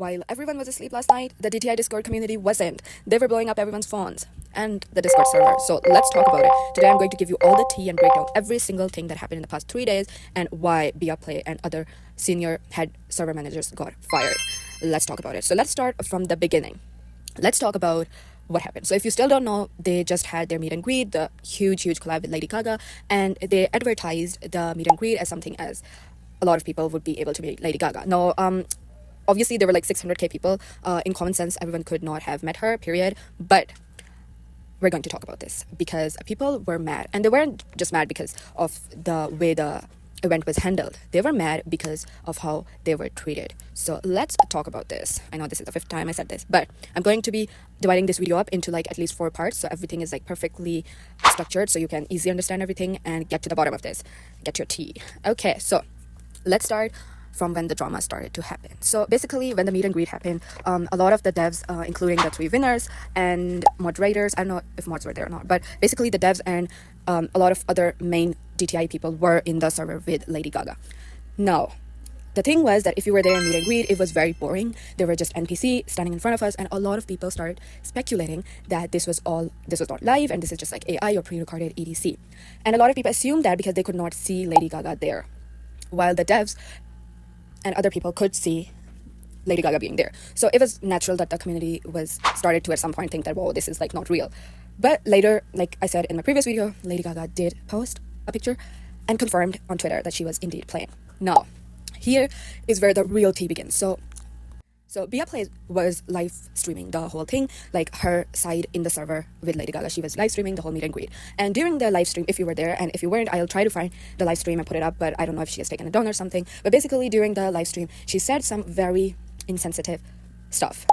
While everyone was asleep last night, the DTI Discord community wasn't. They were blowing up everyone's phones and the Discord server. So let's talk about it. Today I'm going to give you all the tea and break down every single thing that happened in the past 3 days and why Bea and other senior head server managers got fired. Let's talk about it. So let's start from the beginning. Let's talk about what happened. So if you still don't know, they just had their meet and greet, the huge collab with Lady Gaga, and they advertised the meet and greet as something as a lot of people would be able to meet Lady Gaga. No, obviously there were like 600k people. In common sense, everyone could not have met her, period. But we're going to talk about this because people were mad, and they weren't just mad because of the way the event was handled. They were mad because of how they were treated. So let's talk about this. I know this is the 5th time I said this, but I'm going to be dividing this video up into like at least 4 parts, so everything is like perfectly structured so you can easily understand everything and get to the bottom of this. Get your tea. Okay, so let's start from when the drama started to happen. So basically, when the meet and greet happened, a lot of the devs, including the 3 winners and moderators, I don't know if mods were there or not, but basically the devs and a lot of other main DTI people were in the server with Lady Gaga. Now, the thing was that if you were there in meet and greet, it was very boring. There were just NPC standing in front of us, and a lot of people started speculating that this was not live and this is just like AI or pre-recorded EDC. And a lot of people assumed that because they could not see Lady Gaga there, while the devs and other people could see Lady Gaga being there. So it was natural that the community was started to at some point think that, whoa, this is like not real. But later, like I said in my previous video, Lady Gaga did post a picture and confirmed on Twitter that she was indeed playing. Now, here is where the real tea begins. So Bea was live streaming the whole thing, like her side in the server with Lady Gaga. She was live streaming the whole meet and greet. And during the live stream, if you were there, and if you weren't, I'll try to find the live stream and put it up, but I don't know if she has taken it down or something. But basically, during the live stream, she said some very insensitive stuff.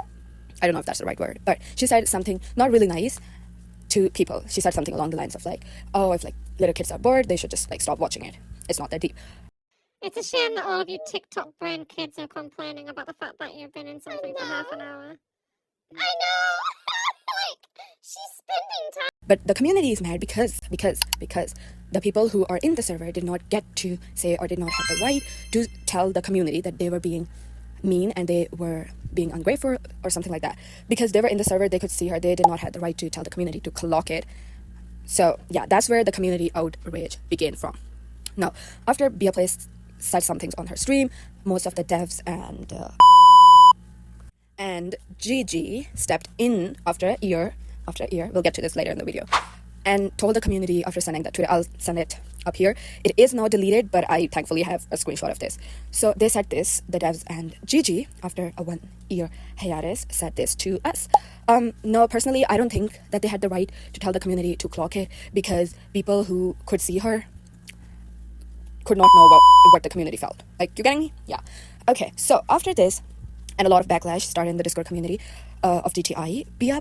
I don't know if that's the right word, but she said something not really nice to people. She said something along the lines of like, oh, if like little kids are bored, they should just like stop watching it. It's not that deep. It's a shame that all of you TikTok brain kids are complaining about the fact that you've been in something for half an hour. I know! Like, she's spending time. But the community is mad because the people who are in the server did not get to say or did not have the right to tell the community that they were being mean and they were being ungrateful or something like that. Because they were in the server, they could see her, they did not have the right to tell the community to clock it. So yeah, that's where the community outrage began from. Now, after Bea said some things on her stream, most of the devs and Gigi stepped in after a year, we'll get to this later in the video, and told the community after sending that Twitter, I'll send it up here. It is now deleted, but I thankfully have a screenshot of this. So they said this, the devs and Gigi, after a 1-year hiatus, said this to us. No, personally, I don't think that they had the right to tell the community to clock it because people who could see her could not know what the community felt. Like, you getting me? Yeah. Okay, so after this, and a lot of backlash started in the Discord community of DTI, Bea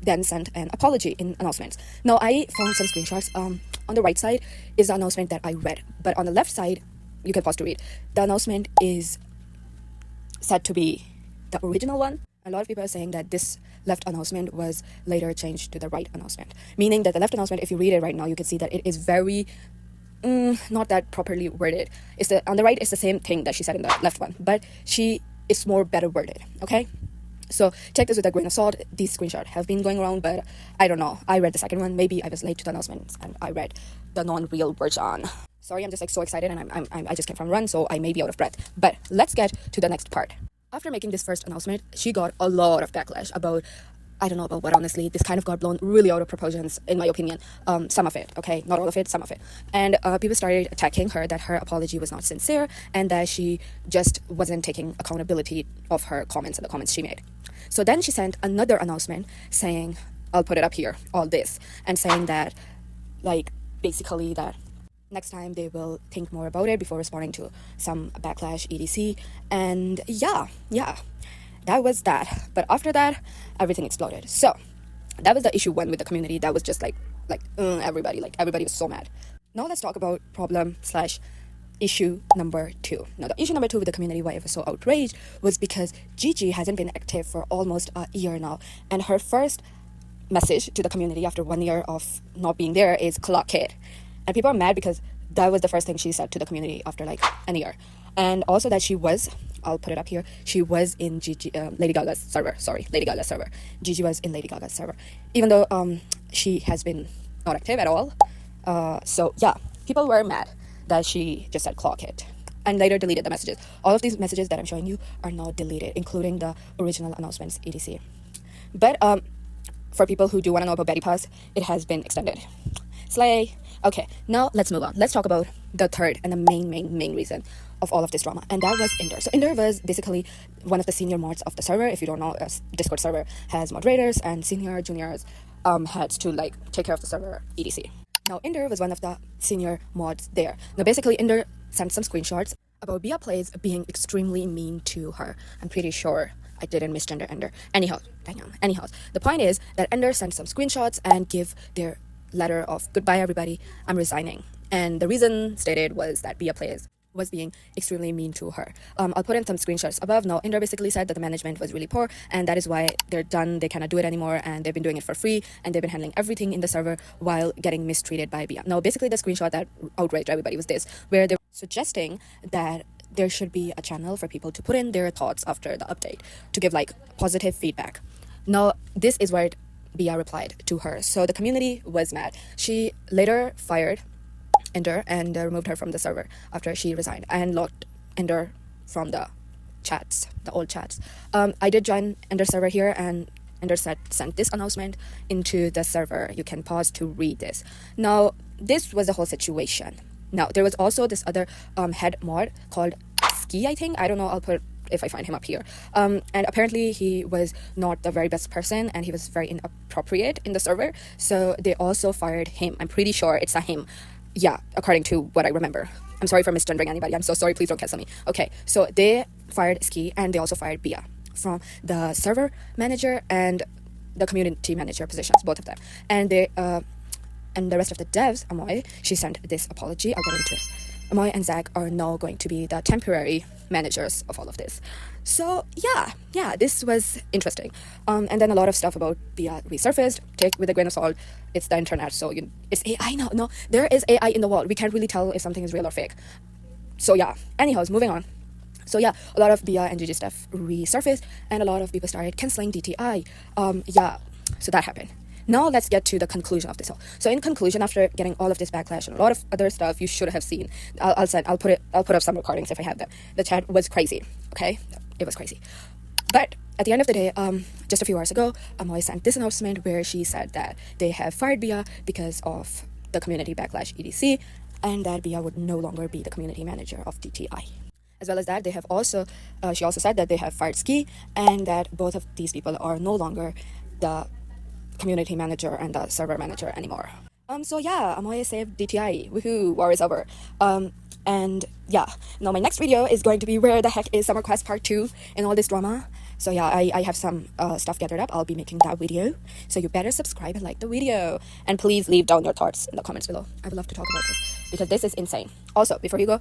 then sent an apology in announcements. Now, I found some screenshots. On the right side is the announcement that I read, but on the left side, you can pause to read. The announcement is said to be the original one. A lot of people are saying that this left announcement was later changed to the right announcement, meaning that the left announcement, if you read it right now, you can see that it is very not that properly worded. On the right, it's the same thing that she said in the left one, but she is more better worded. Okay, so take this with a grain of salt. These screenshots have been going around, but I don't know. I read the second one. Maybe I was late to the announcements and I read the non-real version. Sorry, I'm just like so excited and I just came from run, so I may be out of breath. But let's get to the next part. After making this first announcement, she got a lot of backlash about, I don't know about what, honestly. This kind of got blown really out of proportions, in my opinion. Some of it, okay? Not all of it, some of it. And people started attacking her that her apology was not sincere and that she just wasn't taking accountability of her comments and the comments she made. So then she sent another announcement saying, I'll put it up here, all this, and saying that, like, basically that next time they will think more about it before responding to some backlash, EDC. And yeah. That was that. But after that, everything exploded. So that was the issue 1 with the community. That was just everybody was so mad. Now let's talk about problem/issue number 2. Now the issue number 2 with the community, why it was so outraged, was because Gigi hasn't been active for almost a year now, and her first message to the community after 1 year of not being there is clock it. And people are mad because that was the first thing she said to the community after like a year. And also that she was I'll put it up here. She was in Gigi, Lady Gaga's server. Sorry, Lady Gaga's server. Gigi was in Lady Gaga's server, even though she has been not active at all. So yeah, people were mad that she just said clock it and later deleted the messages. All of these messages that I'm showing you are now deleted, including the original announcements, etc. But for people who do want to know about Betty Pass, it has been extended. Slay. Okay, now let's move on. Let's talk about the third and the main reason of all of this drama, and that was Inder. So Inder was basically one of the senior mods of the server. If you don't know, a Discord server has moderators and senior, juniors, heads to like take care of the server, etc. Now Inder was one of the senior mods there. Now basically Inder sent some screenshots about Bea Plays being extremely mean to her. I'm pretty sure I didn't misgender Ender. Anyhow, the point is that Ender sent some screenshots and give their letter of goodbye everybody, I'm resigning. And the reason stated was that Bea Plays was being extremely mean to her. I'll put in some screenshots above. Now Ender basically said that the management was really poor and that is why they're done, they cannot do it anymore, and they've been doing it for free and they've been handling everything in the server while getting mistreated by Bea. Now basically the screenshot that outraged everybody was this, where they're suggesting that there should be a channel for people to put in their thoughts after the update to give like positive feedback. Now this is where Bea replied to her. So the community was mad. She later fired Ender and removed her from the server after she resigned and locked Ender from the chats, the old chats. I did join Ender's server here and Ender sent this announcement into the server. You can pause to read this. Now this was the whole situation. Now there was also this other head mod called Ski, I think. I don't know, I'll put if I find him up here. And apparently he was not the very best person and he was very inappropriate in the server. So they also fired him. I'm pretty sure it's a him. Yeah, according to what I remember. I'm sorry for misgendering anybody. I'm so sorry. Please don't cancel me. Okay, so they fired Ski and they also fired Bea from the server manager and the community manager positions, both of them. And they and the rest of the devs, Amoy, she sent this apology. I'll get into it. Amoy and Zach are now going to be the temporary managers of all of this. So yeah, this was interesting. And then a lot of stuff about Bea resurfaced. Take with a grain of salt. It's the internet, so it's AI now. No, there is AI in the world. We can't really tell if something is real or fake. So yeah. Anyhow, moving on. So yeah, a lot of Bea and Gigi stuff resurfaced, and a lot of people started canceling DTI. Yeah, so that happened. Now let's get to the conclusion of this all. So in conclusion, after getting all of this backlash and a lot of other stuff you should have seen, I'll put up some recordings if I have them. The chat was crazy. Okay, it was crazy. But at the end of the day, just a few hours ago, Amoy sent this announcement where she said that they have fired Bea because of the community backlash, etc., and that Bea would no longer be the community manager of DTI. As well as that, they have also, she also said that they have fired Ski and that both of these people are no longer the community manager and the server manager anymore. So yeah, Amoy saved DTI. Woohoo, war is over. And yeah, now my next video is going to be where the heck is Summer Quest Part 2 and all this drama. So yeah, I have some stuff gathered up. I'll be making that video. So you better subscribe and like the video. And please leave down your thoughts in the comments below. I would love to talk about this because this is insane. Also, before you go,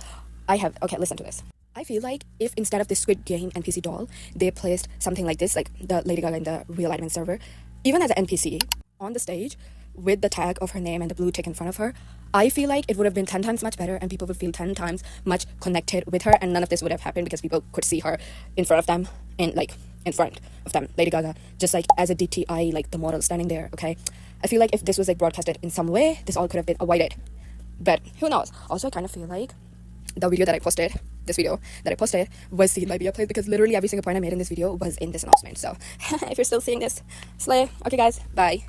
okay, listen to this. I feel like if instead of this Squid Game NPC doll, they placed something like this, like the Lady Gaga in the real admin server, even as an NPC on the stage with the tag of her name and the blue tick in front of her, I feel like it would have been 10 times much better and people would feel 10 times much connected with her, and none of this would have happened because people could see her in front of them, Lady Gaga, just like as a DTI, like the model standing there, okay? I feel like if this was like broadcasted in some way, this all could have been avoided. But who knows? Also, I kind of feel like the video that I posted, was seen by Bea Plays because literally every single point I made in this video was in this announcement. So if you're still seeing this, slay. Okay guys, bye.